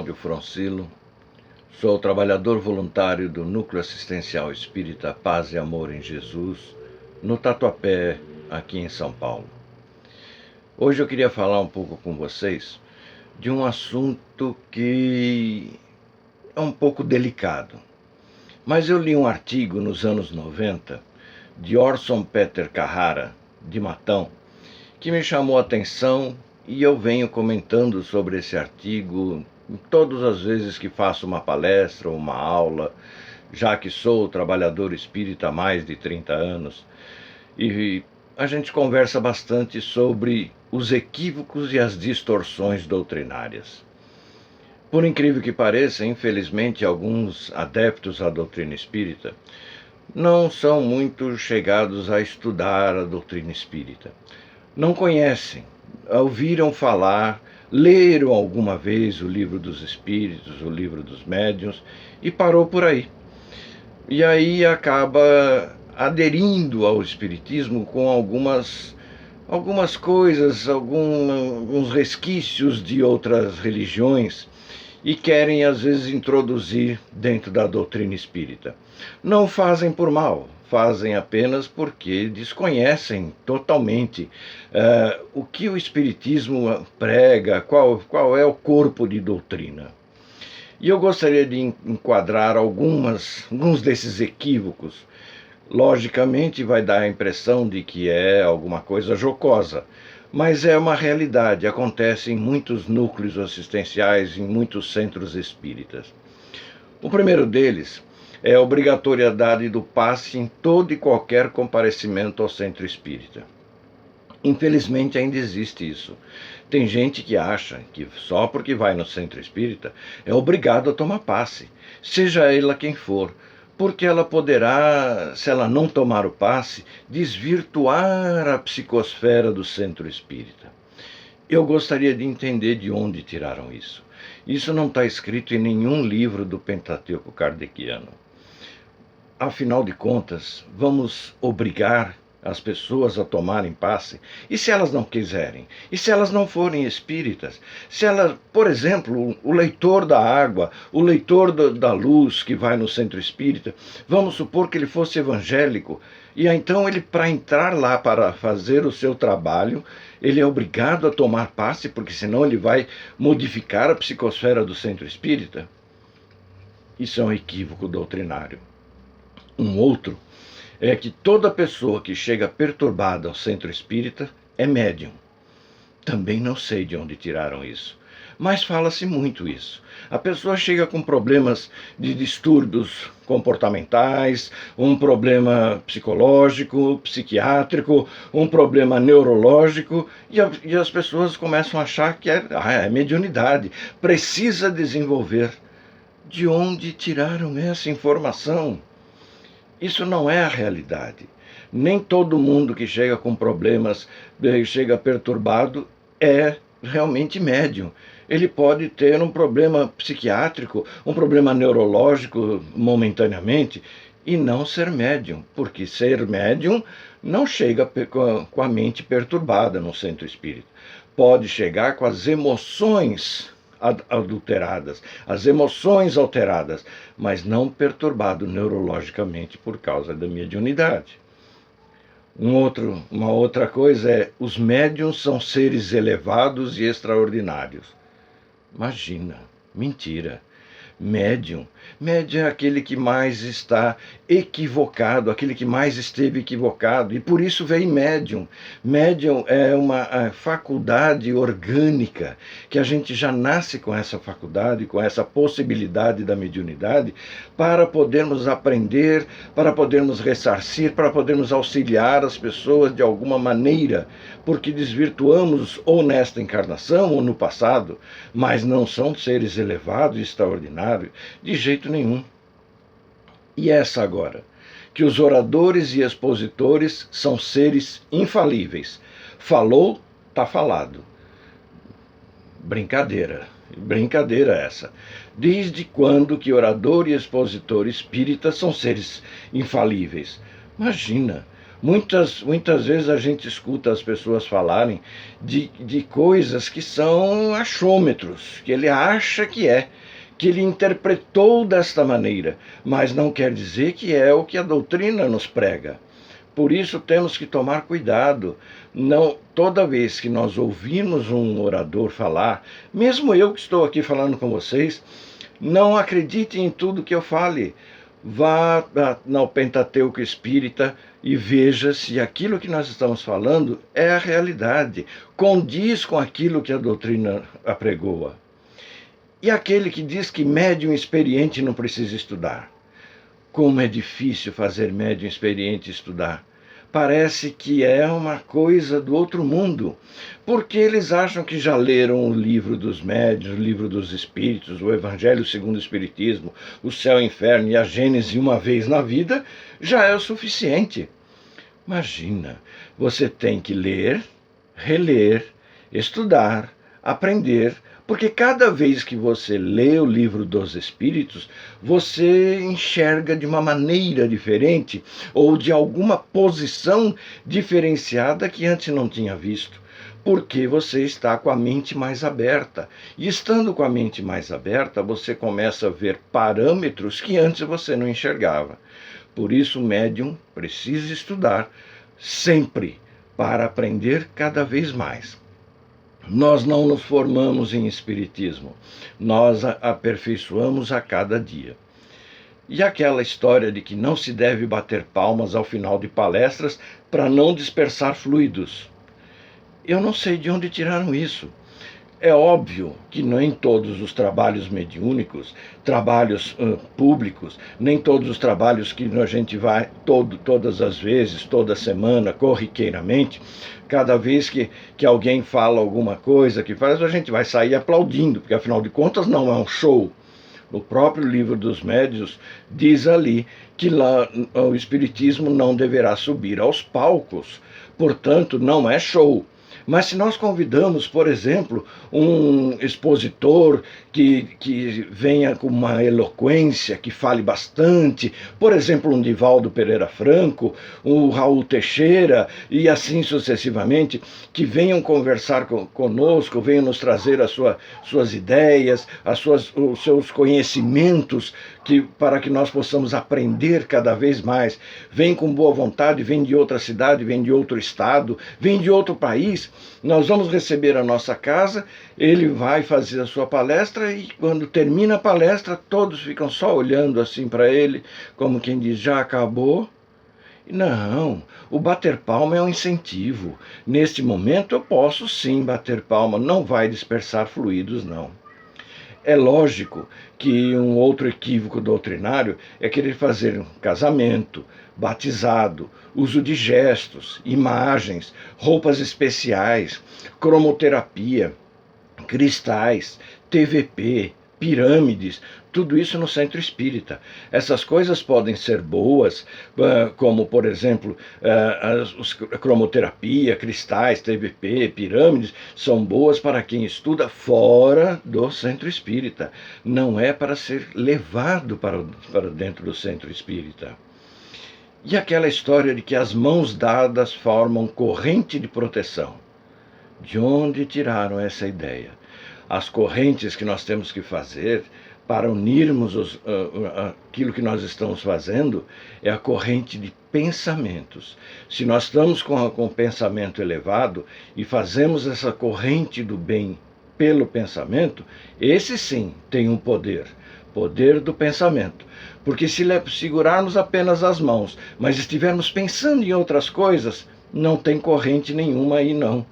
Cláudio Froncilo, sou trabalhador voluntário do Núcleo Assistencial Espírita Paz e Amor em Jesus, no Tatuapé, aqui em São Paulo. Hoje eu queria falar um pouco com vocês de um assunto que é um pouco delicado. Mas eu li um artigo nos anos 90 de Orson Peter Carrara, de Matão, que me chamou a atenção e eu venho comentando sobre esse artigo todas as vezes que faço uma palestra ou uma aula, já que sou trabalhador espírita há mais de 30 anos. E a gente conversa bastante sobre os equívocos e as distorções doutrinárias. Por incrível que pareça, infelizmente, alguns adeptos à doutrina espírita não são muito chegados a estudar a doutrina espírita. Não conhecem, ouviram falar, leram alguma vez o Livro dos Espíritos, o Livro dos Médiuns, e parou por aí. E aí acaba aderindo ao Espiritismo com algumas coisas, alguns resquícios de outras religiões, e querem às vezes introduzir dentro da doutrina espírita. Não fazem por mal, fazem apenas porque desconhecem totalmente o que o Espiritismo prega, qual é o corpo de doutrina. E eu gostaria de enquadrar alguns desses equívocos. Logicamente vai dar a impressão de que é alguma coisa jocosa, mas é uma realidade, acontece em muitos núcleos assistenciais, em muitos centros espíritas. O primeiro deles é a obrigatoriedade do passe em todo e qualquer comparecimento ao centro espírita. Infelizmente ainda existe isso. Tem gente que acha que só porque vai no centro espírita é obrigado a tomar passe, seja ela quem for, porque ela poderá, se ela não tomar o passe, desvirtuar a psicosfera do centro espírita. Eu gostaria de entender de onde tiraram isso. Isso não está escrito em nenhum livro do Pentateuco kardeciano. Afinal de contas, vamos obrigar as pessoas a tomarem passe? E se elas não quiserem? E se elas não forem espíritas? Se elas, por exemplo, o leitor da água, o leitor da luz que vai no centro espírita, vamos supor que ele fosse evangélico, e então ele, para entrar lá para fazer o seu trabalho, ele é obrigado a tomar passe, porque senão ele vai modificar a psicosfera do centro espírita? Isso é um equívoco doutrinário. Um outro é que toda pessoa que chega perturbada ao centro espírita é médium. Também não sei de onde tiraram isso, mas fala-se muito isso. A pessoa chega com problemas de distúrbios comportamentais, um problema psicológico, psiquiátrico, um problema neurológico, e as pessoas começam a achar que é mediunidade, precisa desenvolver. De onde tiraram essa informação? Isso não é a realidade. Nem todo mundo que chega com problemas, chega perturbado, é realmente médium. Ele pode ter um problema psiquiátrico, um problema neurológico momentaneamente, e não ser médium, porque ser médium não chega com a mente perturbada no centro espírita. Pode chegar com as emoções adulteradas, as emoções alteradas, mas não perturbado neurologicamente por causa da mediunidade. Uma outra coisa é, os médiuns são seres elevados e extraordinários. Imagina, mentira. Médium é aquele que mais está equivocado, aquele que mais esteve equivocado, e por isso vem médium. Médium é uma faculdade orgânica, que a gente já nasce com essa faculdade, com essa possibilidade da mediunidade, para podermos aprender, para podermos ressarcir, para podermos auxiliar as pessoas de alguma maneira, porque desvirtuamos ou nesta encarnação ou no passado, mas não são seres elevados e extraordinários de jeito nenhum. E essa agora, que os oradores e expositores são seres infalíveis. Falou, tá falado. Brincadeira essa. Desde quando que orador e expositor espírita são seres infalíveis? Imagina, Muitas vezes a gente escuta as pessoas falarem de coisas que são achômetros, que ele acha que ele interpretou desta maneira, mas não quer dizer que é o que a doutrina nos prega. Por isso temos que tomar cuidado. Não, toda vez que nós ouvimos um orador falar, mesmo eu que estou aqui falando com vocês, não acredite em tudo que eu fale. Vá no Pentateuco Espírita e veja se aquilo que nós estamos falando é a realidade, condiz com aquilo que a doutrina apregoa. E aquele que diz que médium experiente não precisa estudar. Como é difícil fazer médium experiente estudar. Parece que é uma coisa do outro mundo, porque eles acham que já leram o livro dos médiuns, o livro dos espíritos, o Evangelho segundo o Espiritismo, o céu e o inferno e a Gênese uma vez na vida, já é o suficiente. Imagina, você tem que ler, reler, estudar, aprender, porque cada vez que você lê o livro dos Espíritos, você enxerga de uma maneira diferente ou de alguma posição diferenciada que antes não tinha visto, porque você está com a mente mais aberta. E estando com a mente mais aberta, você começa a ver parâmetros que antes você não enxergava. Por isso o médium precisa estudar sempre para aprender cada vez mais. Nós não nos formamos em espiritismo, nós aperfeiçoamos a cada dia. E aquela história de que não se deve bater palmas ao final de palestras para não dispersar fluidos. Eu não sei de onde tiraram isso. É óbvio que nem todos os trabalhos mediúnicos, trabalhos públicos, nem todos os trabalhos que a gente vai todas as vezes, toda semana, corriqueiramente, cada vez que alguém fala alguma coisa que faz, a gente vai sair aplaudindo, porque afinal de contas não é um show. O próprio livro dos médiuns diz ali que lá o espiritismo não deverá subir aos palcos, portanto não é show. Mas se nós convidamos, por exemplo, um expositor que venha com uma eloquência, que fale bastante, por exemplo, um Divaldo Pereira Franco, o Raul Teixeira e assim sucessivamente, que venham conversar conosco, venham nos trazer suas ideias, os seus conhecimentos, para que nós possamos aprender cada vez mais. Vem com boa vontade, vem de outra cidade, vem de outro estado, vem de outro país. Nós vamos receber a nossa casa, ele vai fazer a sua palestra e quando termina a palestra todos ficam só olhando assim para ele, como quem diz, já acabou? Não, o bater palma é um incentivo. Neste momento eu posso sim bater palma, não vai dispersar fluidos não. É lógico que um outro equívoco doutrinário é querer fazer um casamento, batizado, uso de gestos, imagens, roupas especiais, cromoterapia, cristais, TVP, pirâmides, tudo isso no centro espírita. Essas coisas podem ser boas, como por exemplo, a cromoterapia, cristais, TVP, pirâmides, são boas para quem estuda fora do centro espírita. Não é para ser levado para dentro do centro espírita. E aquela história de que as mãos dadas formam corrente de proteção. De onde tiraram essa ideia? As correntes que nós temos que fazer para unirmos aquilo que nós estamos fazendo é a corrente de pensamentos. Se nós estamos com o pensamento elevado e fazemos essa corrente do bem pelo pensamento, esse sim tem um poder do pensamento. Porque se segurarmos apenas as mãos, mas estivermos pensando em outras coisas, não tem corrente nenhuma aí não.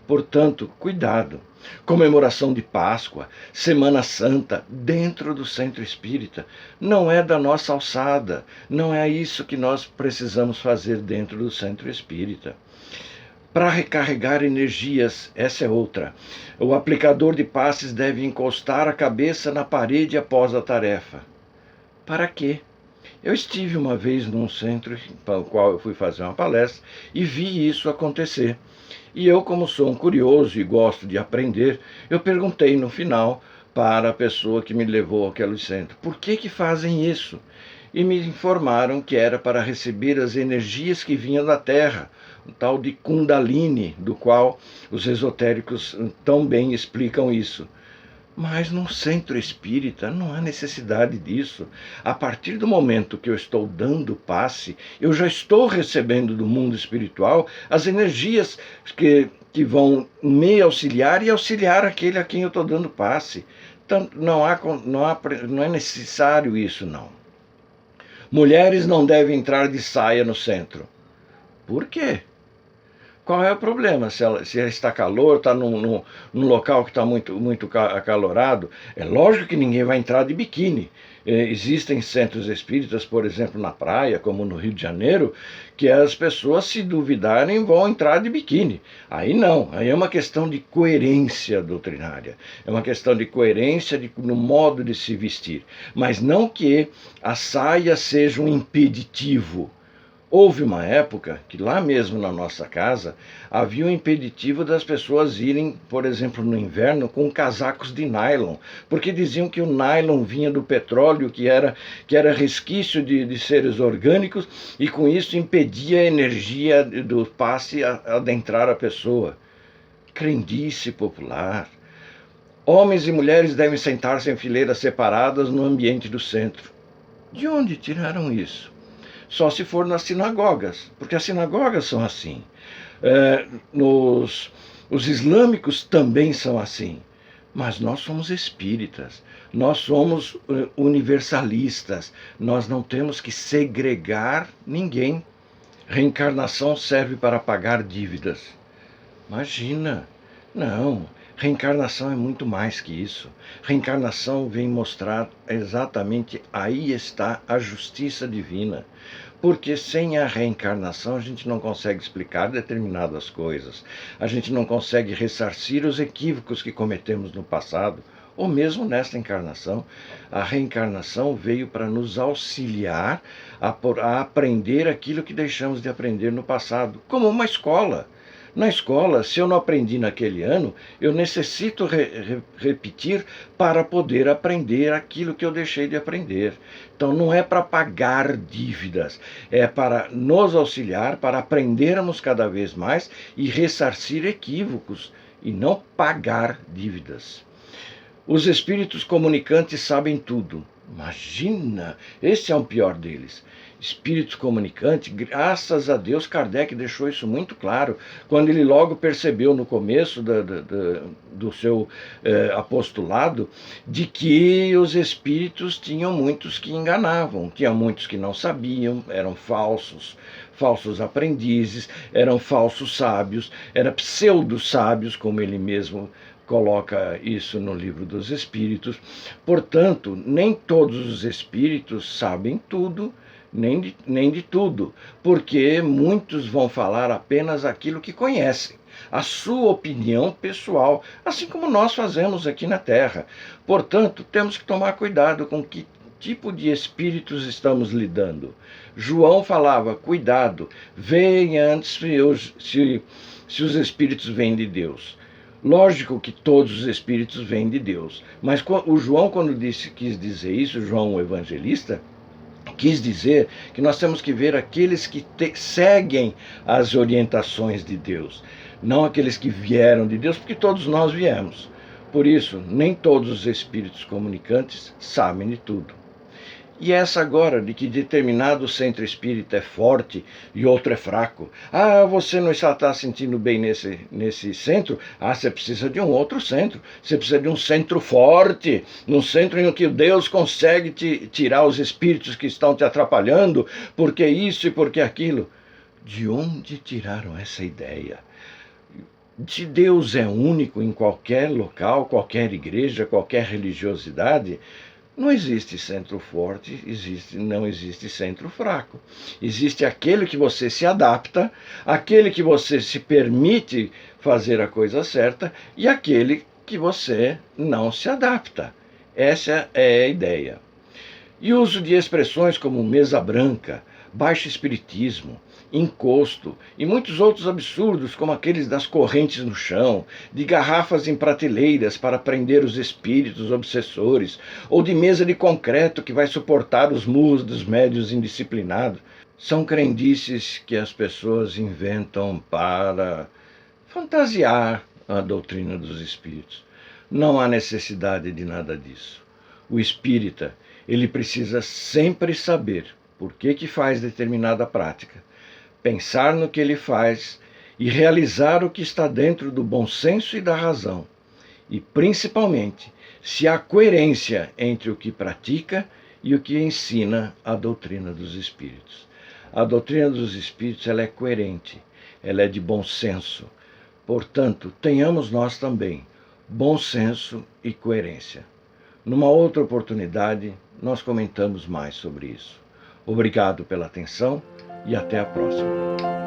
Portanto, cuidado. Comemoração de Páscoa, Semana Santa, dentro do centro espírita, não é da nossa alçada, não é isso que nós precisamos fazer dentro do centro espírita. Para recarregar energias, essa é outra. O aplicador de passes deve encostar a cabeça na parede após a tarefa. Para quê? Eu estive uma vez num centro para o qual eu fui fazer uma palestra e vi isso acontecer. E eu, como sou um curioso e gosto de aprender, eu perguntei no final para a pessoa que me levou àquele centro. Por que que fazem isso? E me informaram que era para receber as energias que vinham da Terra, o tal de Kundalini, do qual os esotéricos tão bem explicam isso. Mas num centro espírita não há necessidade disso. A partir do momento que eu estou dando passe, eu já estou recebendo do mundo espiritual as energias que vão me auxiliar e auxiliar aquele a quem eu estou dando passe. Então, não é necessário isso, não. Mulheres não devem entrar de saia no centro. Por quê? Qual é o problema? Se está calor, está num local que está muito acalorado, é lógico que ninguém vai entrar de biquíni. Existem centros espíritas, por exemplo, na praia, como no Rio de Janeiro, que as pessoas, se duvidarem, vão entrar de biquíni. Aí não, aí é uma questão de coerência doutrinária, é uma questão de coerência no modo de se vestir, mas não que a saia seja um impeditivo. Houve uma época que lá mesmo na nossa casa havia um impeditivo das pessoas irem, por exemplo, no inverno com casacos de nylon, porque diziam que o nylon vinha do petróleo, que era resquício de seres orgânicos, e com isso impedia a energia do passe a adentrar a pessoa. Crendice popular. Homens e mulheres devem sentar-se em fileiras separadas no ambiente do centro. De onde tiraram isso? Só se for nas sinagogas, porque as sinagogas são assim. Os islâmicos também são assim. Mas nós somos espíritas, nós somos universalistas, nós não temos que segregar ninguém. Reencarnação serve para pagar dívidas. Imagina, não. Reencarnação é muito mais que isso. Reencarnação vem mostrar exatamente aí está a justiça divina. Porque sem a reencarnação a gente não consegue explicar determinadas coisas. A gente não consegue ressarcir os equívocos que cometemos no passado, ou mesmo nesta encarnação. A reencarnação veio para nos auxiliar a aprender aquilo que deixamos de aprender no passado, como uma escola. Na escola, se eu não aprendi naquele ano, eu necessito repetir para poder aprender aquilo que eu deixei de aprender. Então não é para pagar dívidas, é para nos auxiliar, para aprendermos cada vez mais e ressarcir equívocos, e não pagar dívidas. Os espíritos comunicantes sabem tudo. Imagina, esse é o pior deles. Espíritos comunicantes, graças a Deus, Kardec deixou isso muito claro, quando ele logo percebeu no começo do seu apostolado, de que os espíritos tinham muitos que enganavam, tinha muitos que não sabiam, eram falsos aprendizes, eram falsos sábios, eram pseudo-sábios, como ele mesmo coloca isso no Livro dos Espíritos. Portanto, nem todos os espíritos sabem tudo, nem de tudo, porque muitos vão falar apenas aquilo que conhecem, a sua opinião pessoal, assim como nós fazemos aqui na Terra. Portanto, temos que tomar cuidado com que tipo de espíritos estamos lidando. João falava, cuidado, veja antes se os espíritos vêm de Deus. Lógico que todos os espíritos vêm de Deus, mas o João, quando quis dizer isso, João o Evangelista, quis dizer que nós temos que ver aqueles que seguem as orientações de Deus, não aqueles que vieram de Deus, porque todos nós viemos. Por isso, nem todos os espíritos comunicantes sabem de tudo. E essa agora de que determinado centro espírita é forte e outro é fraco. Ah, você não está sentindo bem nesse centro? Ah, você precisa de um outro centro. Você precisa de um centro forte, num centro em que Deus consegue tirar os espíritos que estão te atrapalhando, porque isso e porque aquilo. De onde tiraram essa ideia? Se Deus é único em qualquer local, qualquer igreja, qualquer religiosidade, não existe centro forte, não existe centro fraco. Existe aquele que você se adapta, aquele que você se permite fazer a coisa certa e aquele que você não se adapta. Essa é a ideia. E uso de expressões como mesa branca, baixo espiritismo, encosto e muitos outros absurdos, como aqueles das correntes no chão, de garrafas em prateleiras para prender os espíritos obsessores, ou de mesa de concreto que vai suportar os murros dos médios indisciplinados, são crendices que as pessoas inventam para fantasiar a doutrina dos espíritos. Não há necessidade de nada disso. O espírita, ele precisa sempre saber por que faz determinada prática, pensar no que ele faz e realizar o que está dentro do bom senso e da razão. E, principalmente, se há coerência entre o que pratica e o que ensina a doutrina dos espíritos. A doutrina dos espíritos, ela é coerente, ela é de bom senso. Portanto, tenhamos nós também bom senso e coerência. Numa outra oportunidade, nós comentamos mais sobre isso. Obrigado pela atenção e até a próxima.